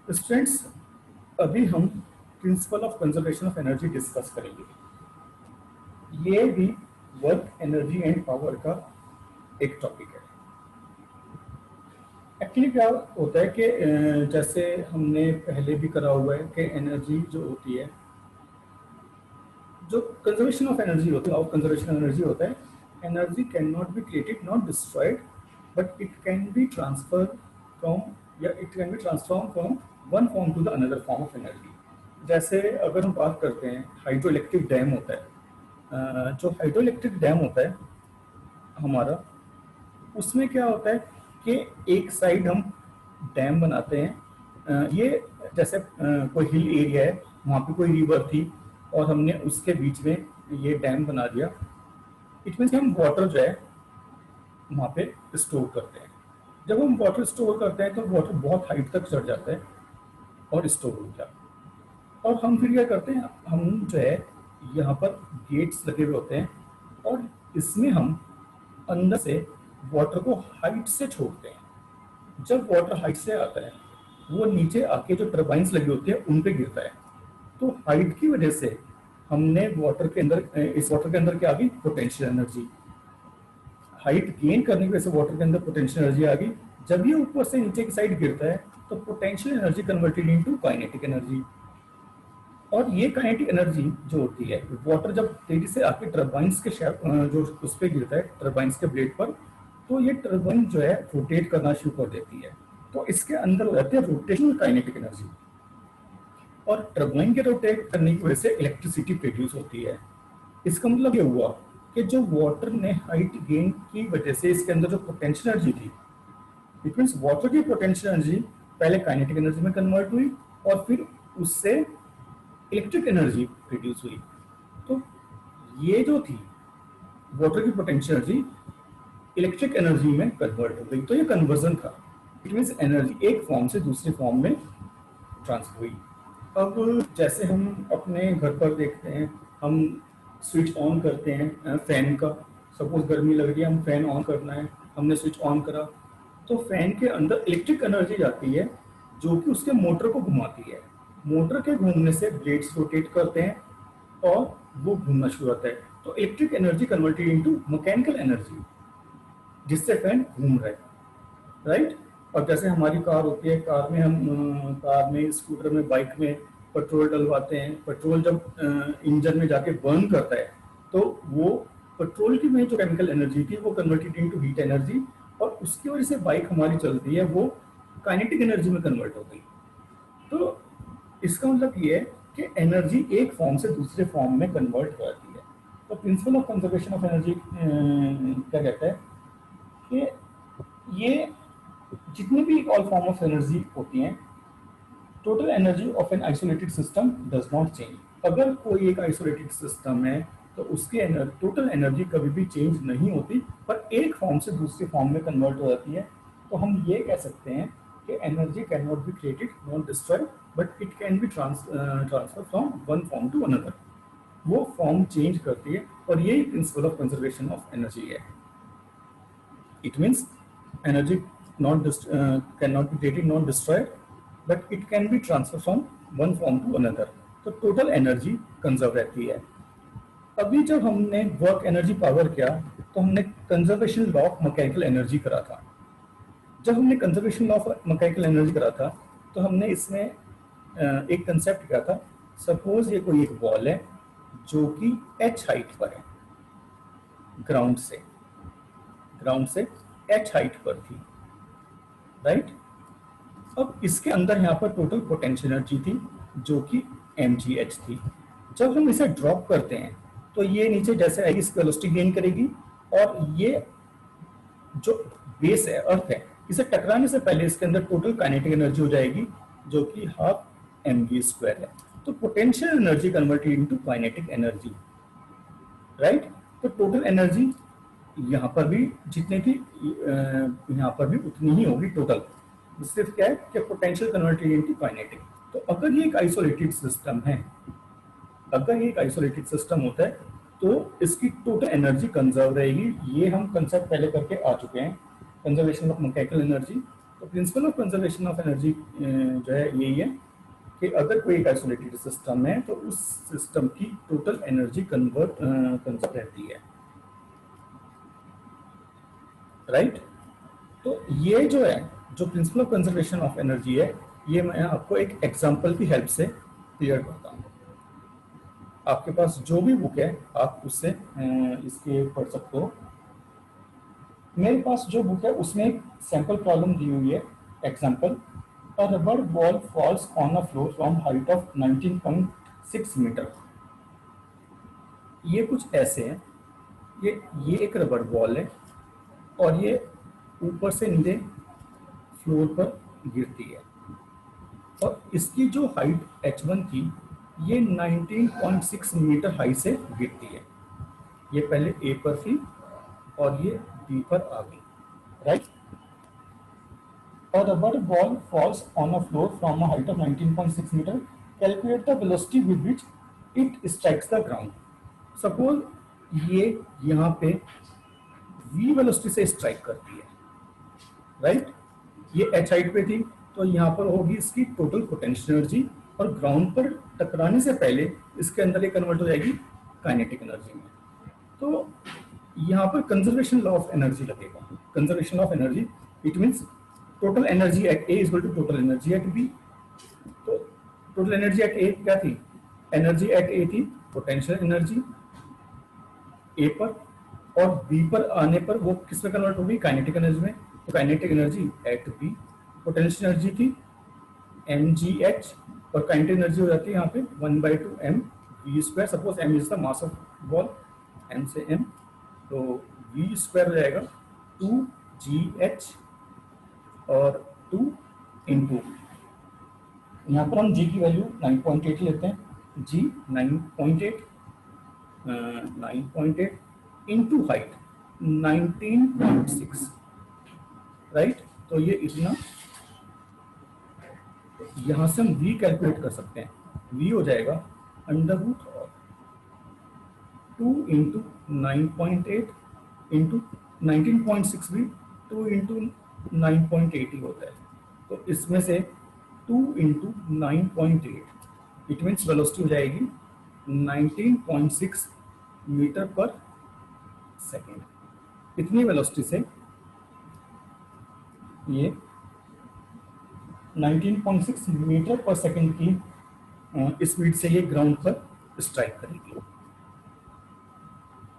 Students, अभी हम principal of conservation of energy discuss करेंगे। ये भी वर्क, एनर्जी एंड पावर का एक टॉपिक है। एक्चुअली क्या होता है कि जैसे हमने पहले भी करा हुआ है कि एनर्जी जो होती है, जो कंजर्वेशन ऑफ एनर्जी होता है, और कंजर्वेशन ऑफ एनर्जी होता है, energy can not be created, not destroyed, but it can be transfer from, या it can be transform from one form to the another form of energy. जैसे अगर हम बात करते हैं, हाइड्रो इलेक्ट्रिक डैम होता है, जो हाइड्रो इलेक्ट्रिक डैम होता है हमारा, उसमें क्या होता है कि एक साइड हम डैम बनाते हैं। ये जैसे कोई हिल एरिया है, वहाँ पे कोई रिवर थी और हमने उसके बीच में ये डैम बना दिया। इट मीन्स हम वाटर जो है वहाँ पे स्टोर करते हैं। जब हम वाटर स्टोर करते हैं तो वाटर बहुत हाइट तक चढ़ जाता है और स्टोर हो जाता है। और हम फिर क्या करते हैं, हम जो है यहाँ पर गेट्स लगे हुए होते हैं और इसमें हम अंदर से वाटर को हाइट से छोड़ते हैं। जब वाटर हाइट से आता है, वो नीचे आके जो टर्बाइंस लगी होती है उन पे गिरता है। तो हाइट की वजह से हमने वाटर के अंदर, इस वाटर के अंदर क्या आ गई, पोटेंशियल एनर्जी। हाइट गेन करने की वजह से वाटर के अंदर पोटेंशियल एनर्जी आ गई। जब ये ऊपर से नीचे की साइड गिरता है तो potential energy converted into kinetic energy. और ये काइनेटिक एनर्जी जो होती है, वाटर जब तेजी से आके टर्बाइंस के जो उस पर गिरता है, टर्बाइंस के ब्लेड पर, तो ये टर्बाइन जो है रोटेट करना शुरू कर देती है। तो इसके अंदर हो जाती है रोटेशनल काइनेटिक एनर्जी। और टर्बाइन के रोटेट करने की वजह से इलेक्ट्रिसिटी प्रोड्यूस होती है। इसका मतलब ये हुआ कि जो वाटर ने हाइट गेन की वजह से इसके अंदर जो पोटेंशियल एनर्जी थी, इट मीन्स वाटर की पोटेंशियल एनर्जी पहले काइनेटिक एनर्जी में कन्वर्ट हुई और फिर उससे इलेक्ट्रिक एनर्जी प्रोड्यूस हुई। तो ये जो थी वाटर की पोटेंशियल एनर्जी इलेक्ट्रिक एनर्जी में कन्वर्ट हो गई। तो ये कन्वर्जन था। इट मीन्स एनर्जी एक फॉर्म से दूसरे फॉर्म में ट्रांसफर हुई। अब जैसे हम अपने घर पर देखते हैं, हम स्विच ऑन करते हैं फैन का। सपोज गर्मी लग रही है, हम फैन ऑन करना है, हमने स्विच ऑन करा तो फैन के अंदर इलेक्ट्रिक एनर्जी जाती है जो कि उसके मोटर को घुमाती है। मोटर के घूमने से ब्लेड्स रोटेट करते हैं और वो घूमना शुरू होता है। तो electric energy converted into mechanical energy, जिससे फैन घूम रहा है, राइट। और जैसे हमारी कार होती है, कार में, स्कूटर में, बाइक में पेट्रोल डलवाते हैं। पेट्रोल जब इंजन में जाके बर्न करता है तो वो पेट्रोल की में जो केमिकल एनर्जी थी वो कन्वर्टेड इनटू हीट एनर्जी, और उसकी वजह से बाइक हमारी चलती है, वो काइनेटिक एनर्जी में कन्वर्ट हो गई। तो इसका मतलब ये है कि एनर्जी एक फॉर्म से दूसरे फॉर्म में कन्वर्ट हो जाती है। तो principal of conservation of energy क्या कहता है कि ये जितनी भी ऑल फॉर्म ऑफ एनर्जी होती हैं, total energy of an isolated system does not change. अगर कोई एक आइसोलेटेड सिस्टम है तो उसकी टोटल एनर्जी कभी भी चेंज नहीं होती, पर एक फॉर्म से दूसरे फॉर्म में कन्वर्ट हो जाती है। तो हम ये कह सकते हैं कि energy can not be created, not destroyed, but it can be transfer from one form to another. वो फॉर्म चेंज करती है, और यही principle of conservation of energy है। It means energy cannot be created, not destroyed, but it can be transferred from one form to another. तो total energy conserve रहती है। अभी जब हमने वर्क, एनर्जी, पावर किया तो हमने conservation law of mechanical energy करा था। जब हमने conservation law of mechanical energy करा था तो हमने इसमें एक कंसेप्ट किया था। सपोज ये कोई एक बॉल है जो कि h हाइट पर है, ग्राउंड से h हाइट पर थी, राइट। अब इसके अंदर यहाँ पर टोटल पोटेंशियल एनर्जी थी जो कि mgh थी। जब हम इसे ड्रॉप करते हैं तो ये नीचे जैसे आएगी, इसकी वेलोसिटी गेन करेगी, और ये जो बेस है, अर्थ है, इसे टकराने से पहले इसके अंदर टोटल काइनेटिक एनर्जी हो जाएगी जो कि हाफ mv² है। तो potential energy converted into kinetic energy, right. तो टोटल एनर्जी यहाँ पर भी जितने की यहाँ पर भी उतनी ही होगी टोटल। सिर्फ क्या है कि पोटेंशियल कन्वर्टेड इनटू काइनेटिक। तो अगर ये एक आइसोलेटेड सिस्टम है, अगर ये एक आइसोलेटेड सिस्टम होता है तो इसकी टोटल एनर्जी कंजर्व रहेगी। ये हम कंसेप्ट पहले करके आ चुके हैं, कंजर्वेशन ऑफ मैकेनिकल एनर्जी। तो principal of conservation of energy जो है यही है कि अगर कोई एक आइसोलेटेड सिस्टम है तो उस सिस्टम की टोटल एनर्जी कंजर्व रहती है, राइट। तो ये जो है, जो principal of conservation of energy है, ये मैं आपको एक एग्जांपल की हेल्प से क्लियर करता हूँ। आपके पास जो भी बुक है आप उससे इसके पढ़ सकते हो। मेरे पास जो बुक है उसमें एक सैंपल प्रॉब्लम दी हुई है, example, a rubber ball falls on a floor from height of 19.6 meter. ये कुछ ऐसे है, ये एक रबर बॉल है और ये ऊपर से नीचे फ्लोर पर गिरती है और इसकी जो हाइट h1 थी ये 19.6 मीटर हाइट से गिरती है। ये पहले ए पर थी और ये बी पर आ गई, राइट। और rubber ball falls on a floor from a height of 19.6 meter, calculate the velocity with which it strikes the ground. Suppose ये यहाँ पे v वेलोसिटी से स्ट्राइक करती है, राइट। ये h हाइट पे थी तो यहाँ पर होगी इसकी टोटल पोटेंशियल एनर्जी और ग्राउंड पर टकराने से पहले इसके अंदर ये कन्वर्ट हो जाएगी काइनेटिक एनर्जी में। तो यहाँ पर कंजर्वेशन लॉ ऑफ एनर्जी लगेगा। Conservation of energy it means total energy at A is equal to total energy at B. तो टोटल एनर्जी एट ए क्या थी? एनर्जी एट ए थी पोटेंशियल एनर्जी ए पर, और बी पर आने पर वो किस में कन्वर्ट होगी? काइनेटिक एनर्जी में। तो kinetic energy at B, potential energy थी एम जी एच, और काइनेटिक एनर्जी हो जाती है यहाँ पे 1/2 m v square. Suppose m is the mass of ball, m से m, तो v स्क्वायर हो जाएगा 2gh और 2 इंटू, यहाँ पर हम g की वैल्यू 9.8 लेते हैं, g 9.8 इंटू हाइट 19.6, राइट। तो ये इतना, यहाँ से हम v कैलकुलेट कर सकते हैं। v हो जाएगा अंडर रूट 2 इंटू 9.8 इंटू 19.6 भी 2 इंटू 9.8 ही होता है। तो इसमें से 2 इंटू 9.8 इट मीन्स वेलोसिटी हो जाएगी 19.6 मीटर पर सेकेंड। इतनी वेलोसिटी से ये 19.6 मीटर पर सेकेंड की स्पीड से ये ग्राउंड पर स्ट्राइक करेगी,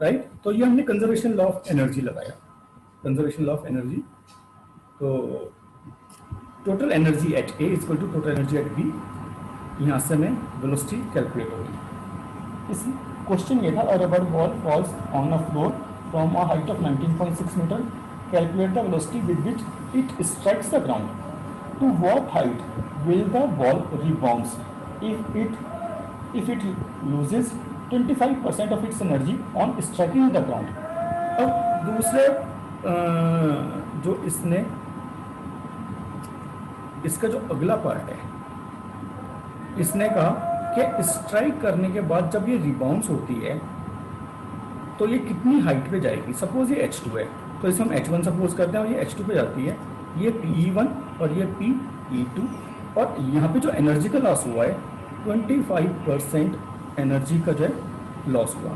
राइट। तो ये हमने कंजर्वेशन लॉ ऑफ एनर्जी लगाया, कंजर्वेशन लॉ ऑफ एनर्जी। तो total energy at A is equal to total energy at B, यहाँ से हमें वेलोसिटी कैलकुलेट होगी। इस क्वेश्चन ये था, a rubber ball falls on a floor from a height of 19.6 meter, calculate the velocity with which it strikes the ground. To what height will the ball rebounds if it loses 25% of its energy on striking the ground? अब दूसरे जो इसने इसका जो अगला part है, इसने कहा कि स्ट्राइक करने के बाद जब ये रिबाउंस होती है तो ये कितनी हाइट पे जाएगी। सपोज ये h2 है तो इसे हम h1 सपोज करते हैं और ये h2 पे जाती है, ये PE1 और ये PE2, और यहाँ पे जो एनर्जी का लॉस हुआ है 25% एनर्जी का जो है लॉस हुआ,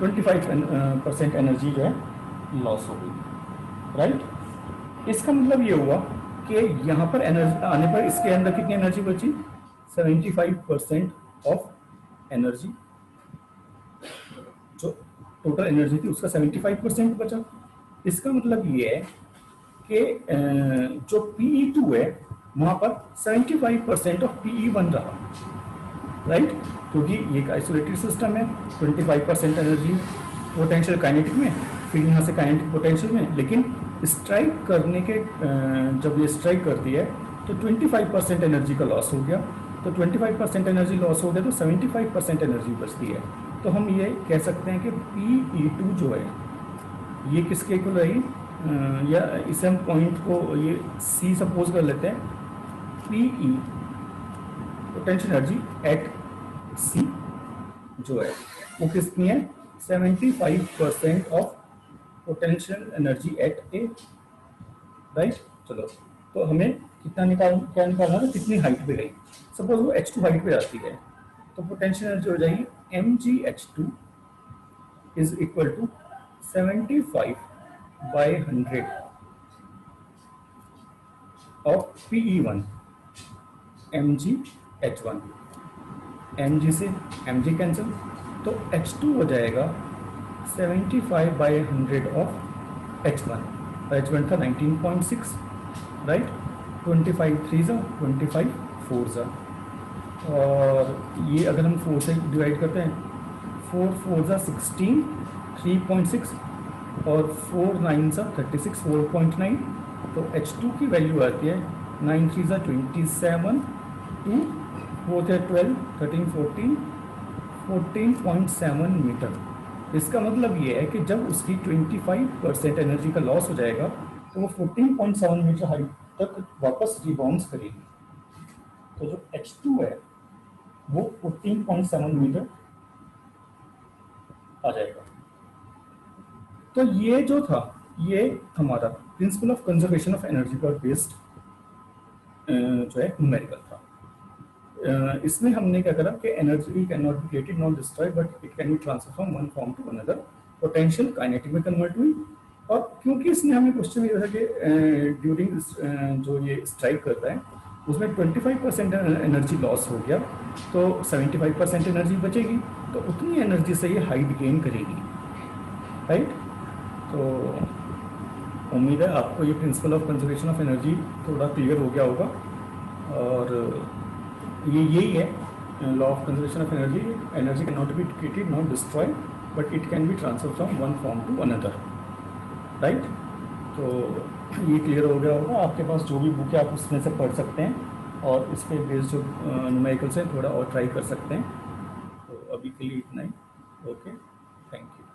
25% एनर्जी जो है लॉस हो गई, राइट। इसका मतलब ये हुआ कि यहाँ पर एनर्जी आने पर इसके अंदर कितनी एनर्जी बची? 75% ऑफ एनर्जी, जो टोटल एनर्जी थी उसका 75% बचा। इसका मतलब ये है कि जो PE2 है वहां पर 75% ऑफ PE1 रहा, राइट, क्योंकि ये एक आइसोलेटेड सिस्टम है। 25% एनर्जी पोटेंशियल काइनेटिक में, फिर यहाँ से काइनेटिक पोटेंशियल में, लेकिन स्ट्राइक करने के जब ये स्ट्राइक करती है तो 25% एनर्जी का लॉस हो गया। तो 25% एनर्जी लॉस हो गया तो 75% एनर्जी बचती है। तो हम ये कह सकते हैं कि PE2 जो है ये किसके इक्वल रही, या इसे हम पॉइंट को ये C सपोज कर लेते हैं। PE potential energy at C जो है वो कितनी है? 75% of potential energy at A, right. चलो, तो हमें क्या निकालना था, कितनी हाइट पे गई। सपोज वो h2 हाइट पे आती है, तो पोटेंशियल एनर्जी हो जाएगी mgh2 is equal to 75/100 of Pe1 mgh1। mg से mg कैंसिल, तो h2 हो जाएगा 75/100 ऑफ h1। h1 था 19.6, राइट। 25 3 जा 25 4 जा, और ये अगर हम 4 से डिवाइड करते हैं, 4 4 जा 16 3.6 और 4 9 जा 36 4.9। तो h2 की वैल्यू आती है 9 3 जा 27 2 4 थे 12 13 14 14.7 मीटर। इसका मतलब ये है कि जब उसकी 25% एनर्जी का लॉस हो जाएगा तो वो 14.7 मीटर हाइट तक वापस रिबाउंस करेगी। तो जो h2 है वो 14.7 मीटर आ जाएगा। तो ये जो था, ये हमारा principle of conservation of energy पर बेस्ड जो है न्यूमेरिकल था। इसमें हमने क्या करा कि energy can not be created not destroyed but it can be transfer from one form to another, potential kinetic में कन्वर्ट हुई। और क्योंकि इसने हमें क्वेश्चन ये था कि ड्यूरिंग जो ये स्ट्राइक करता है उसमें 25% एनर्जी लॉस हो गया, तो 75% एनर्जी बचेगी, तो उतनी एनर्जी से ये हाइट गेन करेगी, राइट। तो उम्मीद है आपको ये principle of conservation of energy थोड़ा क्लियर हो गया होगा। और ये यही है law of conservation of energy. Energy can not be created not destroyed but it can be transfer from one form to another, right. तो ये क्लियर हो गया होगा। आपके पास जो भी बुक है आप उसमें से पढ़ सकते हैं और इस पर बेस्ड जो न्यूमेरिकल्स हैं थोड़ा और ट्राई कर सकते हैं। तो अभी के लिए इतना ही। Okay, thank you.